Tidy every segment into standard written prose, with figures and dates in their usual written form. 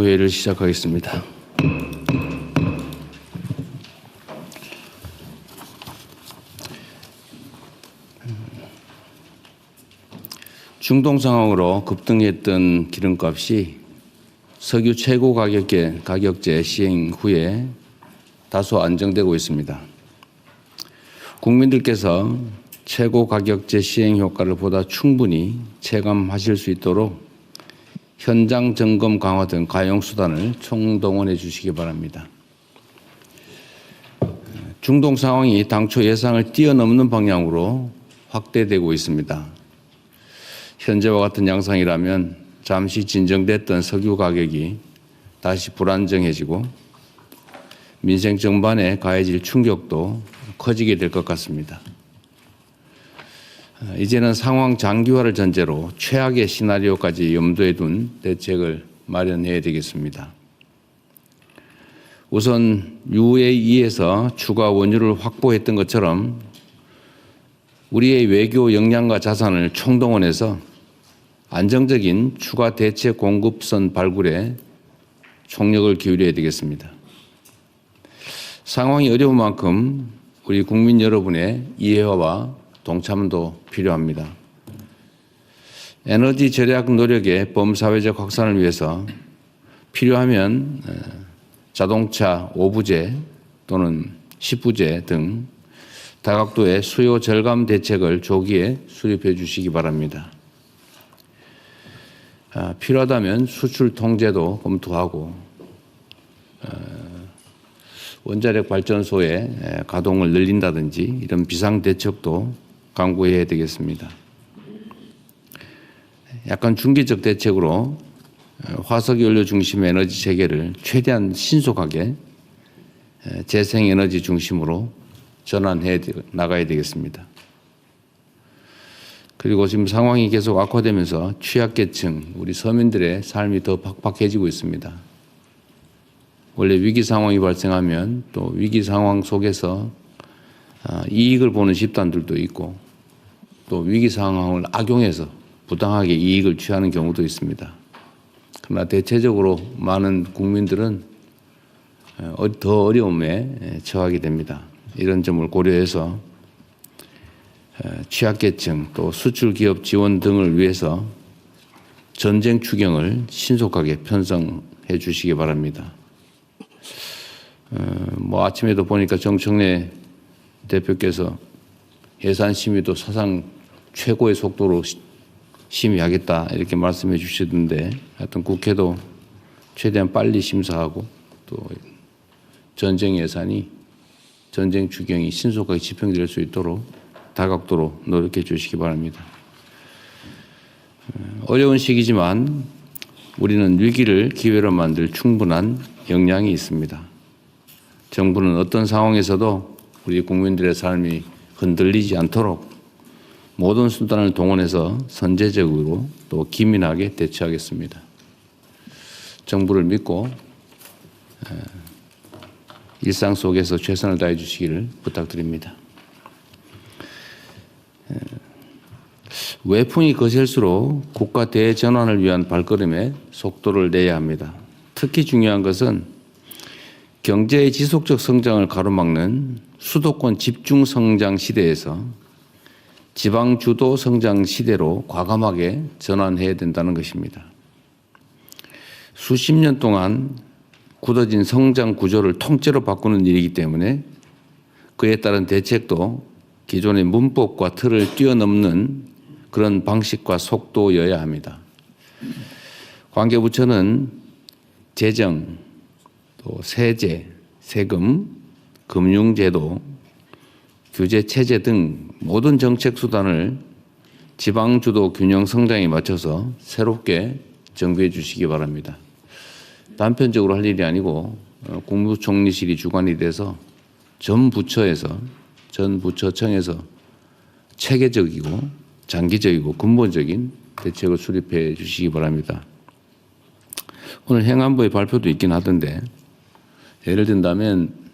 회의를 시작하겠습니다. 중동 상황으로 급등했던 기름값이 석유 최고 가격제 시행 후에 다소 안정되고 있습니다. 국민들께서 최고 가격제 시행 효과를 보다 충분히 체감하실 수 있도록 현장 점검 강화 등 가용 수단을 총동원해 주시기 바랍니다. 중동 상황이 당초 예상을 뛰어넘는 방향으로 확대되고 있습니다. 현재와 같은 양상이라면 잠시 진정됐던 석유 가격이 다시 불안정해지고 민생 전반에 가해질 충격도 커지게 될 것 같습니다. 이제는 상황 장기화를 전제로 최악의 시나리오까지 염두에 둔 대책을 마련해야 되겠습니다. 우선 UAE에서 추가 원유를 확보했던 것처럼 우리의 외교 역량과 자산을 총동원해서 안정적인 추가 대체 공급선 발굴에 총력을 기울여야 되겠습니다. 상황이 어려운 만큼 우리 국민 여러분의 이해와 동참도 필요합니다. 에너지 절약 노력의 범사회적 확산을 위해서 필요하면 자동차 5부제 또는 10부제 등 다각도의 수요 절감 대책을 조기에 수립해 주시기 바랍니다. 필요하다면 수출 통제도 검토하고 원자력 발전소의 가동을 늘린다든지 이런 비상 대책도 강구해야 되겠습니다. 약간 중기적 대책으로 화석연료 중심 에너지 체계를 최대한 신속하게 재생에너지 중심으로 전환해 나가야 되겠습니다. 그리고 지금 상황이 계속 악화되면서 취약계층, 우리 서민들의 삶이 더 팍팍해지고 있습니다. 원래 위기 상황이 발생하면 또 위기 상황 속에서 이익을 보는 집단들도 있고 또 위기 상황을 악용해서 부당하게 이익을 취하는 경우도 있습니다. 그러나 대체적으로 많은 국민들은 더 어려움에 처하게 됩니다. 이런 점을 고려해서 취약계층 또 수출기업 지원 등을 위해서 전쟁 추경을 신속하게 편성해 주시기 바랍니다. 아침에도 보니까 정청래 대표께서 예산 심의도 사상 최고의 속도로 심의하겠다 이렇게 말씀해 주시던데 하여튼 국회도 최대한 빨리 심사하고 또 전쟁 예산이 전쟁 추경이 신속하게 집행될 수 있도록 다각도로 노력해 주시기 바랍니다. 어려운 시기지만 우리는 위기를 기회로 만들 충분한 역량이 있습니다. 정부는 어떤 상황에서도 우리 국민들의 삶이 흔들리지 않도록 모든 수단을 동원해서 선제적으로 또 기민하게 대처하겠습니다. 정부를 믿고 일상 속에서 최선을 다해 주시기를 부탁드립니다. 외풍이 거셀수록 국가 대전환을 위한 발걸음에 속도를 내야 합니다. 특히 중요한 것은 경제의 지속적 성장을 가로막는 수도권 집중 성장 시대에서 지방 주도 성장 시대로 과감하게 전환해야 된다는 것입니다. 수십 년 동안 굳어진 성장 구조를 통째로 바꾸는 일이기 때문에 그에 따른 대책도 기존의 문법과 틀을 뛰어넘는 그런 방식과 속도여야 합니다. 관계부처는 재정, 또 세제, 세금, 금융제도, 규제체제 등 모든 정책 수단을 지방주도 균형 성장에 맞춰서 새롭게 정비해 주시기 바랍니다. 단편적으로 할 일이 아니고 국무총리실이 주관이 돼서 전 부처청에서 체계적이고 장기적이고 근본적인 대책을 수립해 주시기 바랍니다. 오늘 행안부의 발표도 있긴 하던데 예를 든다면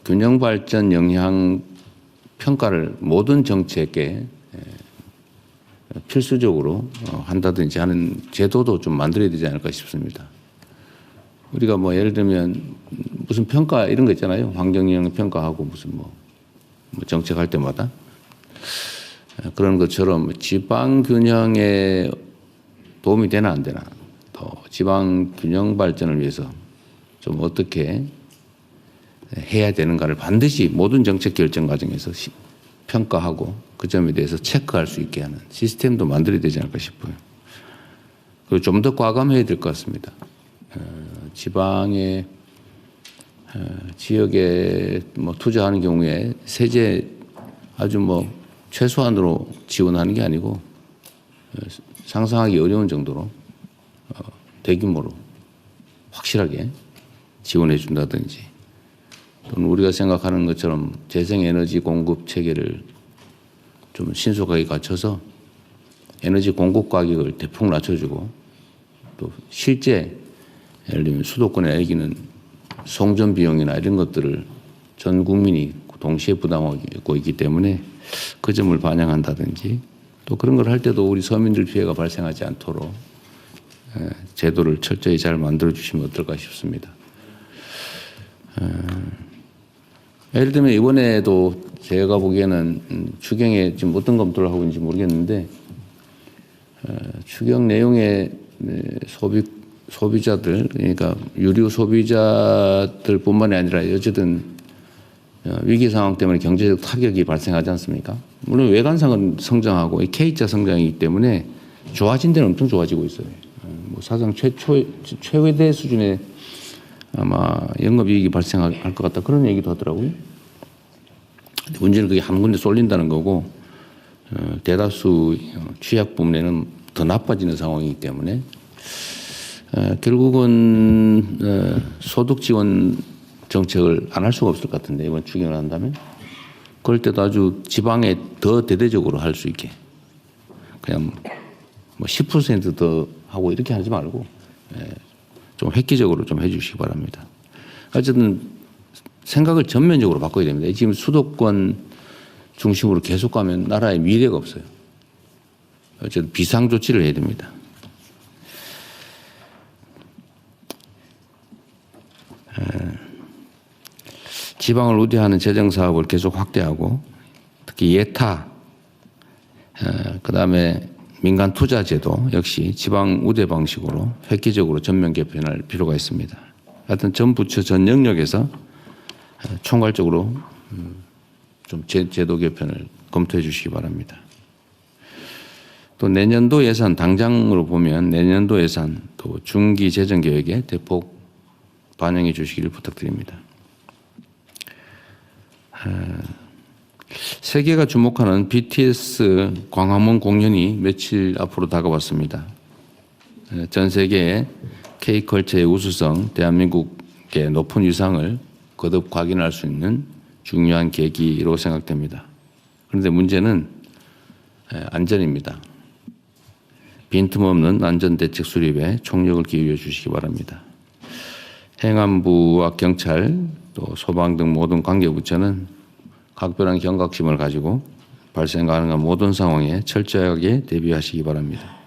균형 발전 영향 평가를 모든 정책에 필수적으로 한다든지 하는 제도도 좀 만들어야 되지 않을까 싶습니다. 우리가 뭐 예를 들면 무슨 평가 이런 거 있잖아요. 환경영향 평가하고 무슨 뭐 정책할 때마다 그런 것처럼 지방 균형에 도움이 되나 안 되나, 또 지방 균형 발전을 위해서 좀 어떻게 해야 되는가를 반드시 모든 정책 결정 과정에서 평가하고 그 점에 대해서 체크할 수 있게 하는 시스템도 만들어야 되지 않을까 싶어요. 그리고 좀 더 과감해야 될 것 같습니다. 지방의 지역에 뭐 투자하는 경우에 세제 아주 뭐 최소한으로 지원하는 게 아니고 상상하기 어려운 정도로 대규모로 확실하게 지원해 준다든지, 또는 우리가 생각하는 것처럼 재생에너지 공급 체계를 좀 신속하게 갖춰서 에너지 공급 가격을 대폭 낮춰주고, 또 실제 예를 들면 수도권에 애기는 송전 비용이나 이런 것들을 전 국민이 동시에 부담하고 있기 때문에 그 점을 반영한다든지, 또 그런 걸 할 때도 우리 서민들 피해가 발생하지 않도록 제도를 철저히 잘 만들어 주시면 어떨까 싶습니다. 예를 들면 이번에도 제가 보기에는 추경에 지금 어떤 검토를 하고 있는지 모르겠는데, 추경 내용의 소비자들, 그러니까 유류 소비자들뿐만이 아니라 어쨌든 위기 상황 때문에 경제적 타격이 발생하지 않습니까? 물론 외관상은 성장하고 K자 성장이기 때문에 좋아진 데는 엄청 좋아지고 있어요. 뭐 사상 최대 수준의 아마 영업이익이 발생할 것 같다, 그런 얘기도 하더라고요. 문제는 그게 한 군데 쏠린다는 거고, 대다수 취약 부문에는 더 나빠지는 상황이기 때문에 결국은 소득 지원 정책을 안 할 수가 없을 것 같은데, 이번 추경을 한다면 그럴 때도 아주 지방에 더 대대적으로 할 수 있게, 그냥 뭐 10% 더 하고 이렇게 하지 말고 좀 획기적으로 좀 해주시기 바랍니다. 어쨌든 생각을 전면적으로 바꿔야 됩니다. 지금 수도권 중심으로 계속 가면 나라의 미래가 없어요. 어쨌든 비상 조치를 해야 됩니다. 지방을 우대하는 재정 사업을 계속 확대하고, 특히 예타, 그다음에 민간 투자 제도 역시 지방 우대 방식으로 획기적으로 전면 개편할 필요가 있습니다. 하여튼 전 부처 전 영역에서 총괄적으로 좀 제도 개편을 검토해 주시기 바랍니다. 또 내년도 예산, 당장으로 보면 내년도 예산 또 중기 재정 계획에 대폭 반영해 주시기를 부탁드립니다. 세계가 주목하는 BTS 광화문 공연이 며칠 앞으로 다가왔습니다. 전 세계의 K컬처의 우수성, 대한민국의 높은 위상을 거듭 확인할 수 있는 중요한 계기로 생각됩니다. 그런데 문제는 안전입니다. 빈틈없는 안전대책 수립에 총력을 기울여 주시기 바랍니다. 행안부와 경찰, 또 소방 등 모든 관계부처는 각별한 경각심을 가지고 발생 가능한 모든 상황에 철저하게 대비하시기 바랍니다.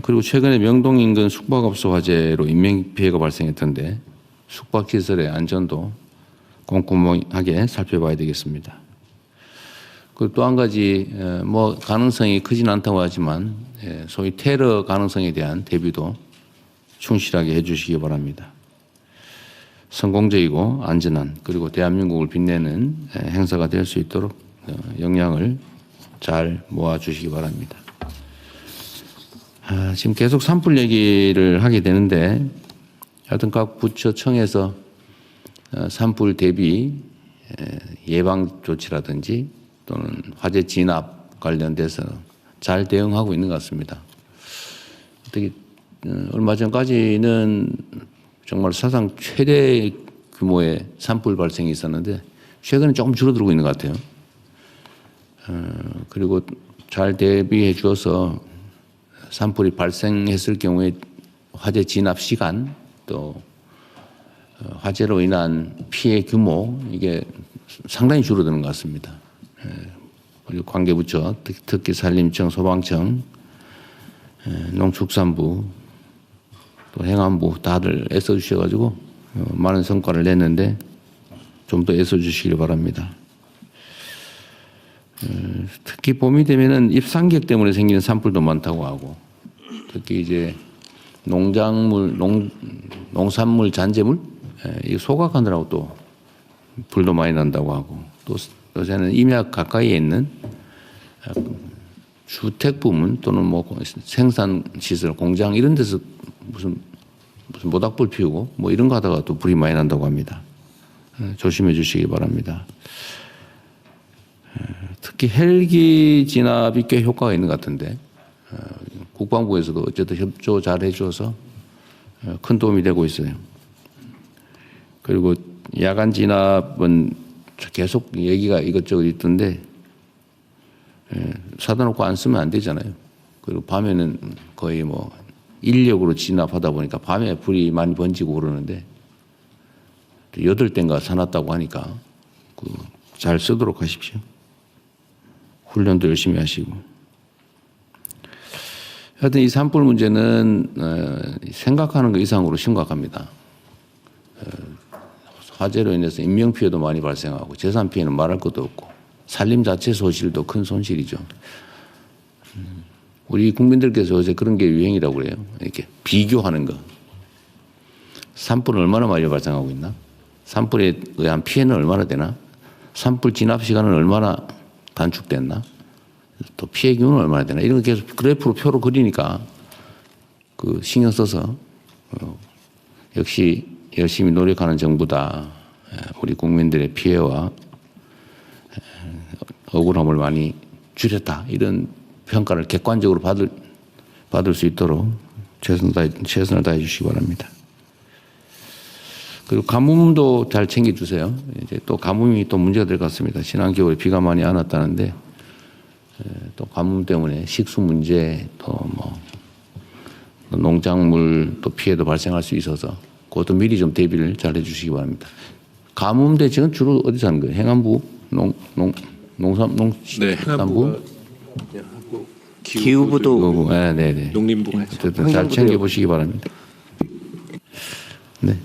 그리고 최근에 명동 인근 숙박업소 화재로 인명피해가 발생했던데 숙박시설의 안전도 꼼꼼하게 살펴봐야 되겠습니다. 그리고 또 한 가지 뭐 가능성이 크진 않다고 하지만 소위 테러 가능성에 대한 대비도 충실하게 해주시기 바랍니다. 성공적이고 안전한, 그리고 대한민국을 빛내는 행사가 될 수 있도록 역량을 잘 모아주시기 바랍니다. 지금 계속 산불 얘기를 하게 되는데, 하여튼 각 부처청에서 산불 대비 예방 조치라든지 또는 화재 진압 관련돼서 잘 대응하고 있는 것 같습니다. 어떻게 얼마 전까지는 정말 사상 최대 규모의 산불 발생이 있었는데 최근에 조금 줄어들고 있는 것 같아요. 그리고 잘 대비해 주어서 산불이 발생했을 경우에 화재 진압 시간, 또 화재로 인한 피해 규모, 이게 상당히 줄어드는 것 같습니다. 우리 관계부처, 특히 산림청, 소방청, 농축산부, 또 행안부 다들 애써주셔가지고 많은 성과를 냈는데 좀 더 애써주시길 바랍니다. 특히 봄이 되면은 입상객 때문에 생기는 산불도 많다고 하고, 특히 이제 농작물, 농산물 잔재물 이 소각하느라고 또 불도 많이 난다고 하고, 또 요새는 임약 가까이에 있는 주택 부문 또는 뭐 생산 시설, 공장 이런 데서 무슨 모닥불 피우고 뭐 이런 거 하다가 또 불이 많이 난다고 합니다. 조심해 주시기 바랍니다. 특히 헬기 진압이 꽤 효과가 있는 것 같은데 국방부에서도 어쨌든 협조 잘 해줘서 큰 도움이 되고 있어요. 그리고 야간 진압은 계속 얘기가 이것저것 있던데 사다 놓고 안 쓰면 안 되잖아요. 그리고 밤에는 거의 뭐 인력으로 진압하다 보니까 밤에 불이 많이 번지고 그러는데 8대인가 사놨다고 하니까 잘 쓰도록 하십시오. 훈련도 열심히 하시고. 하여튼 이 산불 문제는 생각하는 것 이상으로 심각합니다. 화재로 인해서 인명피해도 많이 발생하고 재산 피해는 말할 것도 없고 산림 자체 소실도 큰 손실이죠. 우리 국민들께서 어제 그런 게 유행이라고 그래요. 이렇게 비교하는 거. 산불은 얼마나 많이 발생하고 있나? 산불에 의한 피해는 얼마나 되나? 산불 진압 시간은 얼마나 단축됐나? 또 피해 규모는 얼마나 되나? 이런 거 계속 그래프로 표로 그리니까 그 신경 써서 역시 열심히 노력하는 정부다. 우리 국민들의 피해와 억울함을 많이 줄였다. 이런 평가를 객관적으로 받을 수 있도록 최선을 다해 주시기 바랍니다. 그리고 가뭄도 잘 챙겨주세요. 이제 또 가뭄이 또 문제가 될 것 같습니다. 지난 겨울에 비가 많이 안 왔다는데 또 가뭄 때문에 식수 문제 또 뭐 농작물 또 피해도 발생할 수 있어서 그것도 미리 좀 대비를 잘 해주시기 바랍니다. 가뭄 대책은 주로 어디서 하는 거예요? 행안부, 농산부, 기후부도 네네. 농림부가 있죠. 어쨌든 잘 챙겨 보시기 바랍니다. 네.